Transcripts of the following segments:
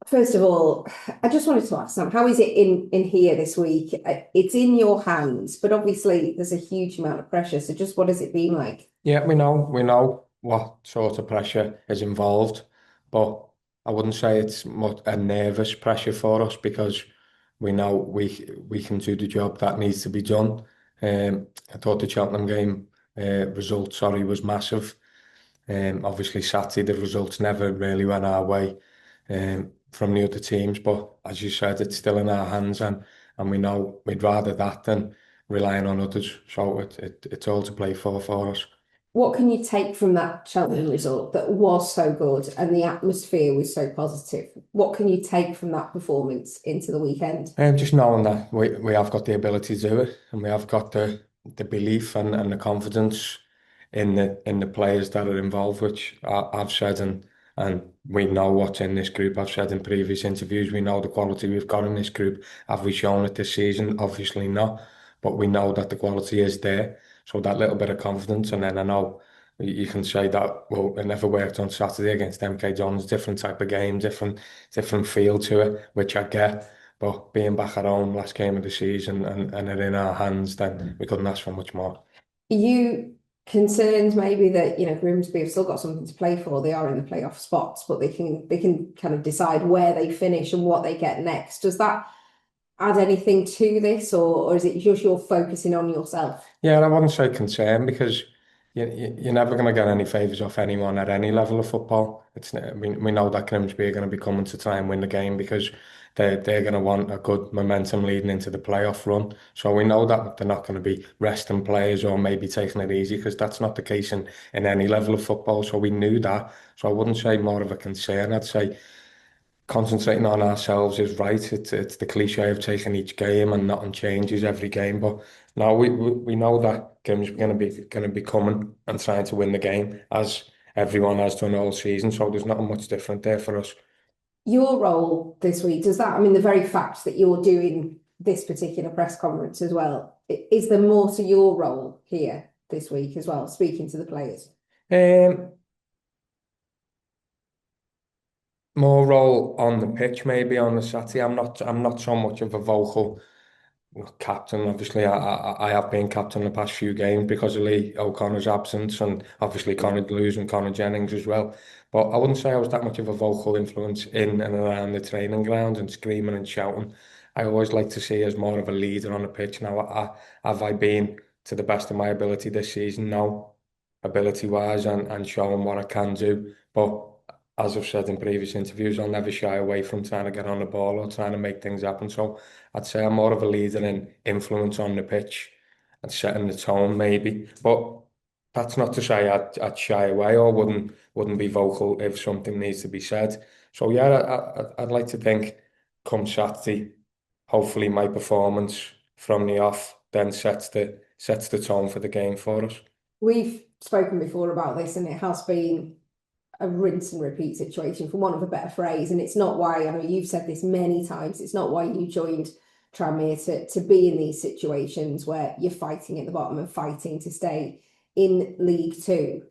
First of all, I just wanted to ask Sam, how is it in here this week? It's in your hands, but obviously there's a huge amount of pressure. So just what has it been like? Yeah, we know what sort of pressure is involved, but I wouldn't say it's much a nervous pressure for us because we know we can do the job that needs to be done. I thought the Cheltenham game result, sorry, was massive. Obviously Saturday the results never really went our way from the other teams, but as you said, it's still in our hands, and we know we'd rather that than relying on others. So it's all to play for us. What can you take from that Cheltenham result that was so good and the atmosphere was so positive? What can you take from that performance into the weekend? Just knowing that we have got the ability to do it, and we have got the belief and the confidence in the players that are involved, which I've said, and we know what's in this group. I've said in previous interviews, we know the quality we've got in this group. Have we shown it this season? Obviously not, but we know that the quality is there. So that little bit of confidence, and then I know you can say that, well, it never worked on Saturday against MK Dons, different type of game, different feel to it, which I get. But being back at home, last game of the season, and it in our hands, then we couldn't ask for much more. Are you concerned maybe that, Grimsby have still got something to play for? They are in the playoff spots, but they can kind of decide where they finish and what they get next. Does that add anything to this, or is it just you're focusing on yourself? Yeah, I wouldn't say concern because you're never going to get any favours off anyone at any level of football. We know that Grimsby are going to be coming to try and win the game because they're going to want a good momentum leading into the playoff run. So we know that they're not going to be resting players or maybe taking it easy because that's not the case in any level of football. So we knew that. So I wouldn't say more of a concern. I'd say concentrating on ourselves is right. It's the cliche of taking each game and nothing changes every game. But now we know that game's gonna be coming and trying to win the game as everyone has done all season. So there's not much different there for us. Your role this week, does that, I mean, the very fact that you're doing this particular press conference as well, is there more to your role here this week as well, speaking to the players? Um, More role on the pitch, maybe on the Saturday. I'm not so much of a vocal captain. Obviously, I have been captain the past few games because of Lee O'Connor's absence, and obviously Conor Deleuze and Conor Jennings as well. But I wouldn't say I was that much of a vocal influence in and around the training ground and screaming and shouting. I always like to see as more of a leader on the pitch. Now, have I been to the best of my ability this season? No, ability wise, and showing what I can do. But as I've said in previous interviews, I'll never shy away from trying to get on the ball or trying to make things happen. So I'd say I'm more of a leader in influence on the pitch and setting the tone, maybe. But that's not to say I'd shy away or wouldn't be vocal if something needs to be said. So yeah, I'd like to think come Saturday, hopefully my performance from the off then sets the tone for the game for us. We've spoken before about this, and it has been a rinse and repeat situation, for want of a better phrase. And it's not why, I know you've said this many times, it's not why you joined Tranmere to be in these situations where you're fighting at the bottom and fighting to stay in League Two.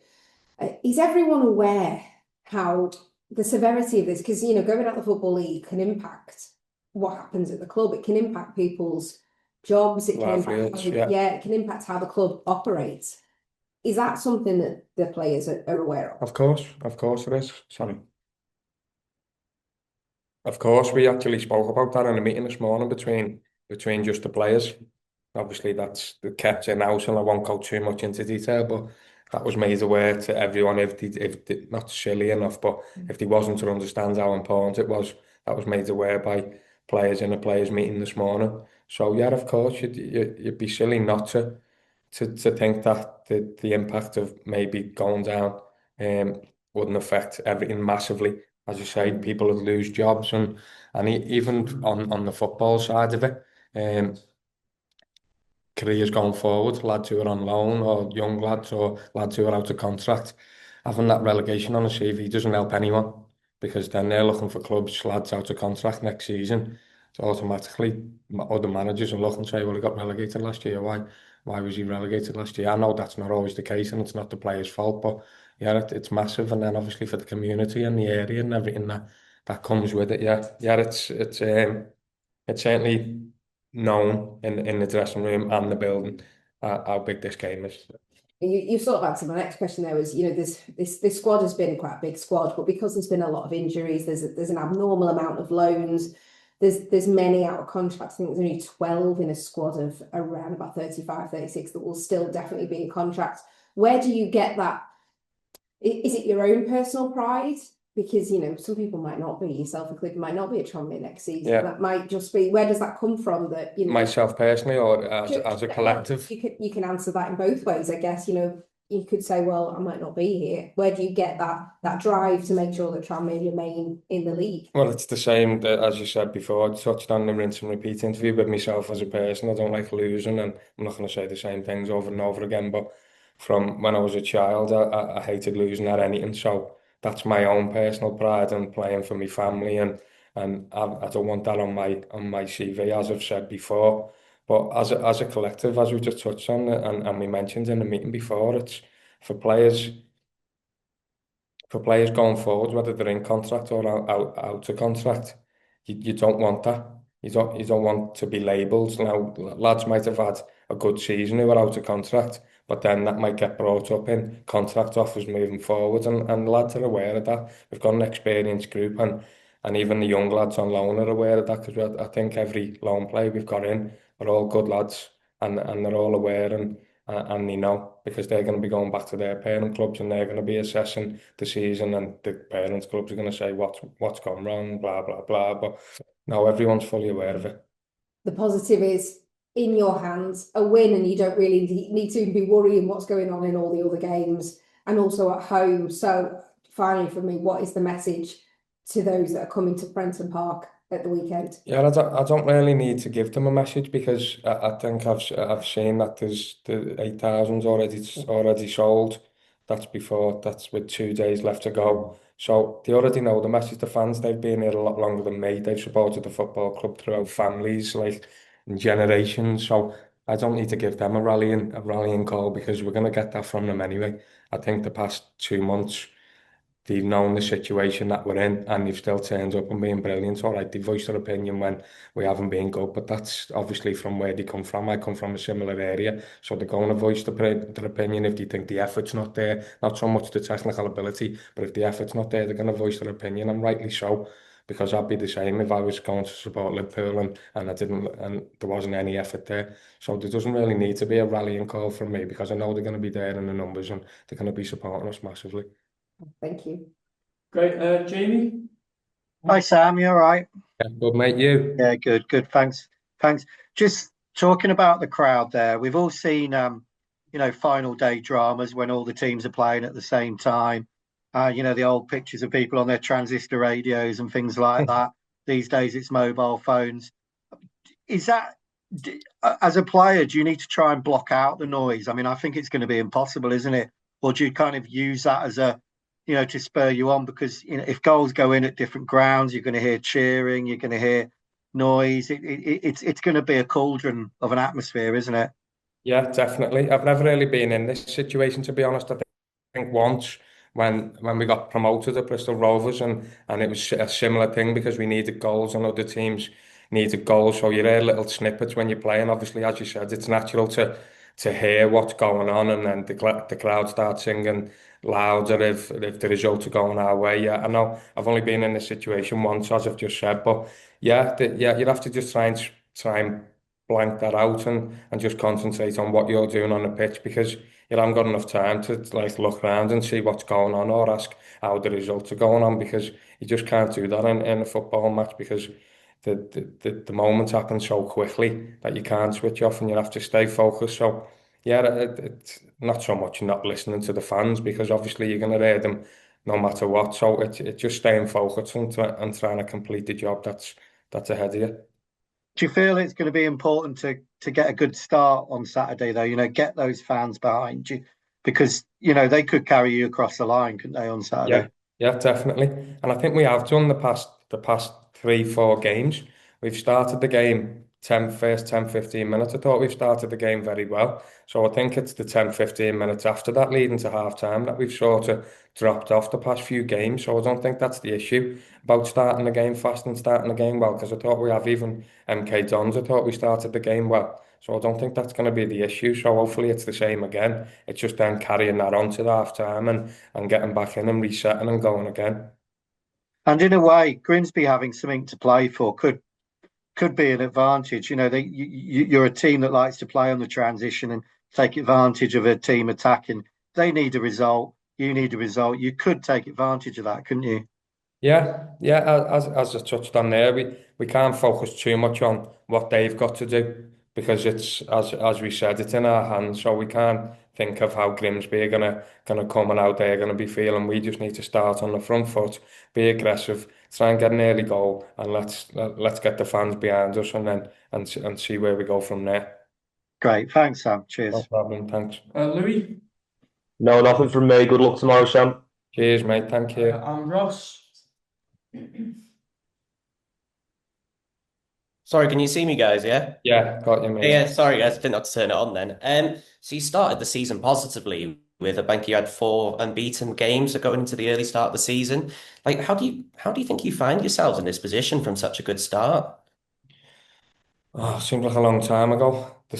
Is everyone aware how the severity of this? Because, going out the Football League can impact what happens at the club. It can impact people's jobs. It can impact, Livelihoods, yeah. yeah, it can impact how the club operates. Is that something that the players are aware of? Of course it is. Sorry. Of course, we actually spoke about that in a meeting this morning between just the players. Obviously, that's the kept in house, and I won't go too much into detail, but that was made aware to everyone. If not silly enough, but if they wasn't to understand how important it was, that was made aware by players in a players meeting this morning. So yeah, of course, you'd be silly not to think that the impact of maybe going down wouldn't affect everything massively. As you say, people would lose jobs, and even on the football side of it, careers going forward, lads who are on loan or young lads or lads who are out of contract, having that relegation on a CV doesn't help anyone because then they're looking for clubs, lads out of contract next season. So automatically, other managers will look and say, well, he got relegated last year. Why was he relegated last year? I know that's not always the case and it's not the player's fault, but yeah, it's massive. And then obviously for the community and the area and everything that comes with it. Yeah, yeah, it's certainly known in the dressing room and the building how big this game is. You sort of answered my next question there was, this squad has been quite a big squad, but because there's been a lot of injuries, there's an abnormal amount of loans, there's many out of contract. I think there's only 12 in a squad of around about 35, 36 that will still definitely be in contract. Where do you get that? Is it your own personal pride? Because, some people might not be, yourself included, might not be at Tranmere next season. Yeah. That might just be, where does that come from that, Myself personally, or as a collective? You can answer that in both ways, I guess. You could say, well, I might not be here. Where do you get that drive to make sure that Tranmere remain in the league? Well, it's the same as you said before. I touched on the rinse and repeat interview with myself as a person. I don't like losing, and I'm not going to say the same things over and over again. But from when I was a child, I hated losing at anything. So that's my own personal pride and playing for my family, and I don't want that on my CV, as I've said before. But as a collective, as we just touched on, and we mentioned in the meeting before, it's for players for players going forward, whether they're in contract or out of contract, you don't want that. You don't want to be labelled. Now, lads might have had a good season who are out of contract, but then that might get brought up in contract offers moving forward, and lads are aware of that. We've got an experienced group, and even the young lads on loan are aware of that, because I think every loan player we've got in are all good lads, and they're all aware, and they know, because they're going to be going back to their parent clubs, and they're going to be assessing the season, and the parents clubs are going to say what's gone wrong, blah blah blah. But no, everyone's fully aware of it. The positive is in your hands, a win, and you don't really need to be worrying what's going on in all the other games, and also at home. So finally, for me, what is the message to those that are coming to Prenton Park at the weekend? Yeah, I don't really need to give them a message, because I think I've seen that there's the 8,000 already sold. That's with 2 days left to go. So they already know the message. The fans, they've been here a lot longer than me. They've supported the football club throughout families, like, and generations. So I don't need to give them a rallying call, because we're gonna get that from them anyway. I think the past 2 months, they've known the situation that we're in, and they've still turned up and been brilliant. All right, they voiced their opinion when we haven't been good, but that's obviously from where they come from. I come from a similar area, so they're going to voice their opinion if they think the effort's not there. Not so much the technical ability, but if the effort's not there, they're going to voice their opinion, and rightly so, because I'd be the same if I was going to support Liverpool and I didn't, and there wasn't any effort there. So there doesn't really need to be a rallying call from me, because I know they're going to be there in the numbers, and they're going to be supporting us massively. Thank you. Great. Jamie? Hi Sam, you all right? Yeah, good, mate. You? Yeah, good. Thanks. Just talking about the crowd there, we've all seen final day dramas when all the teams are playing at the same time. The old pictures of people on their transistor radios and things like that. These days it's mobile phones. Is that, as a player, do you need to try and block out the noise? I mean, I think it's going to be impossible, isn't it? Or do you kind of use that as to spur you on? Because if goals go in at different grounds, you're going to hear cheering, you're going to hear noise. It's going to be a cauldron of an atmosphere, isn't it? Yeah, definitely. I've never really been in this situation, to be honest. I think once, when we got promoted at Bristol Rovers, and it was a similar thing, because we needed goals and other teams needed goals. So you hear little snippets when you're playing. Obviously, as you said, it's natural to hear what's going on, and then the crowd starts singing louder if the results are going our way. Yeah, I know I've only been in this situation once, as I've just said, but yeah, you'd have to just try and blank that out, and just concentrate on what you're doing on the pitch, because you haven't got enough time to, like, look around and see what's going on, or ask how the results are going on, because you just can't do that in a football match, because the moments happen so quickly that you can't switch off, and you have to stay focused. So yeah, it's not so much not listening to the fans, because obviously you're going to hear them no matter what. So it's just staying focused, and trying to complete the job that's ahead of you. Do you feel it's going to be important to get a good start on Saturday, though? Get those fans behind you, because they could carry you across the line, couldn't they, on Saturday? Yeah, definitely. And I think we have done the past 3, 4 games. We've started the game first 10, 15 minutes. I thought we've started the game very well. So I think it's the 10, 15 minutes after that leading to half time that we've sort of dropped off the past few games. So I don't think that's the issue about starting the game fast and starting the game well, because I thought we have even 𝗦𝗧𝗔𝗬, I thought we started the game well. So I don't think that's going to be the issue. So hopefully it's the same again. It's just then carrying that on to the half time and getting back in and resetting and going again. And in a way, Grimsby having something to play for could be an advantage. You know, you're a team that likes to play on the transition and take advantage of a team attacking. They need a result. You need a result. You could take advantage of that, couldn't you? Yeah, yeah. As I touched on there, we can't focus too much on what they've got to do because it's as we said, it's in our hands. So we can't think of how Grimsby are gonna come and how they're gonna be feeling. We just need to start on the front foot, be aggressive, try and get an early goal, and let's get the fans behind us, and then and see where we go from there. Great, thanks, Sam. No Cheers. problem. Thanks. Louis, No, nothing from me. Good luck tomorrow, Sam. Cheers, mate. Thank you. and Ross. Sorry, can you see me, guys? Yeah? Yeah, got you, mate. Yeah, sorry, guys, didn't have to turn it on then. So you started the season positively with, I think you had 4 unbeaten games going into the early start of the season. Like, how do you think you find yourselves in this position from such a good start? Oh, seems like a long time ago. We're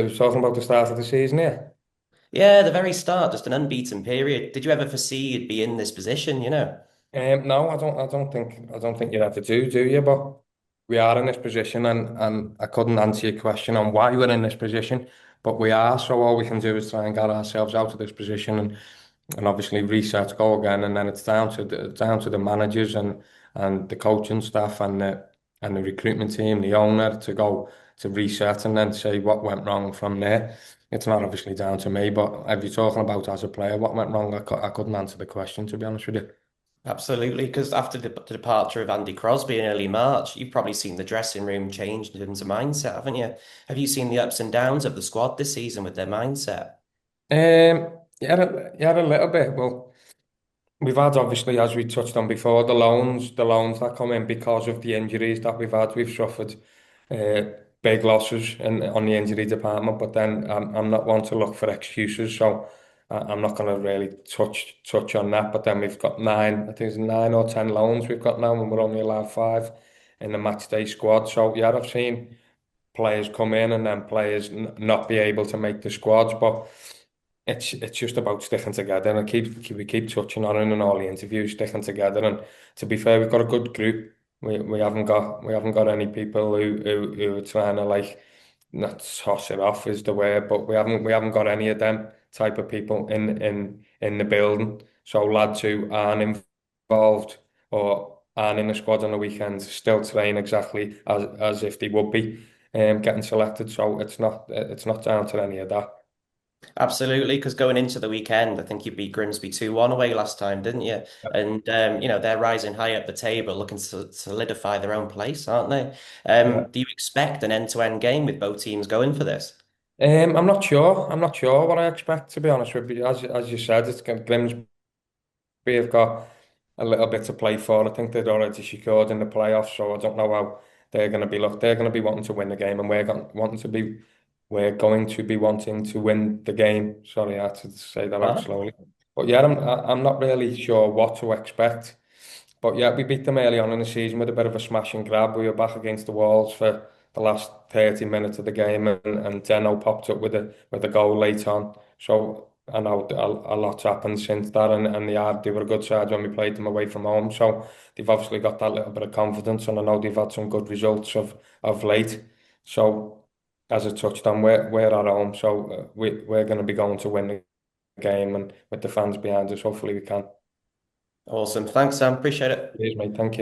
talking about the start of the season here. Yeah, the very start, just an unbeaten period. Did you ever foresee you'd be in this position, you know? No, I don't think you ever do you? But we are in this position, and I couldn't answer your question on why we're in this position, but we are. So all we can do is try and get ourselves out of this position, and obviously reset, go again, and then it's down to the managers and the coaching staff and the recruitment team, the owner, to go to reset and then say what went wrong from there. It's not obviously down to me, but if you're talking about as a player, what went wrong, I couldn't answer the question, to be honest with you. Absolutely, because after the departure of Andy Crosby in early March, you've probably seen the dressing room change in terms of mindset, haven't you? Have you seen the ups and downs of the squad this season with their mindset? Yeah, a little bit. Well, we've had, obviously, as we touched on before, the loans that come in because of the injuries that we've had. We've suffered uh, big losses on the injury department, but then I'm not one to look for excuses, so I'm not going to really touch on that. But then we've got I think it's 9 or 10 loans we've got now, and we're only allowed 5 in the match day squad. So yeah, I've seen players come in and then players not be able to make the squads, but it's just about sticking together, and we keep touching on it in all the interviews, sticking together. And to be fair, we've got a good group. We haven't got any people who are trying to, like, not toss it off is the word, but we haven't got any of them type of people in the building. So lads who aren't involved or aren't in the squad on the weekends still train exactly as if they would be getting selected. So it's not down to any of that. Absolutely, because going into the weekend, I think you beat Grimsby 2-1 away last time, didn't you? And they're rising high up the table, looking to solidify their own place, aren't they? Yeah. Do you expect an end-to-end game with both teams going for this? I'm not sure. I'm not sure what I expect, to be honest with you. As you said, it's Grimsby have got a little bit to play for. I think they'd already secured in the playoffs, so I don't know how they're going to be. Look, they're going to be wanting to win the game, and we're going to be wanting to win the game. Sorry, I had to say that out Uh-huh. slowly. But yeah, I'm not really sure what to expect. But yeah, we beat them early on in the season with a bit of a smash and grab. We were back against the walls for the last 30 minutes of the game, and Deno popped up with a goal late on. So I know a lot's happened since that, and they were a good side when we played them away from home. So they've obviously got that little bit of confidence, and I know they've had some good results of late. So as I touched on, we're at home, so we're going to be going to win the game, and with the fans behind us, hopefully we can. Awesome. Thanks, Sam. Appreciate it. Cheers, mate. Thank you.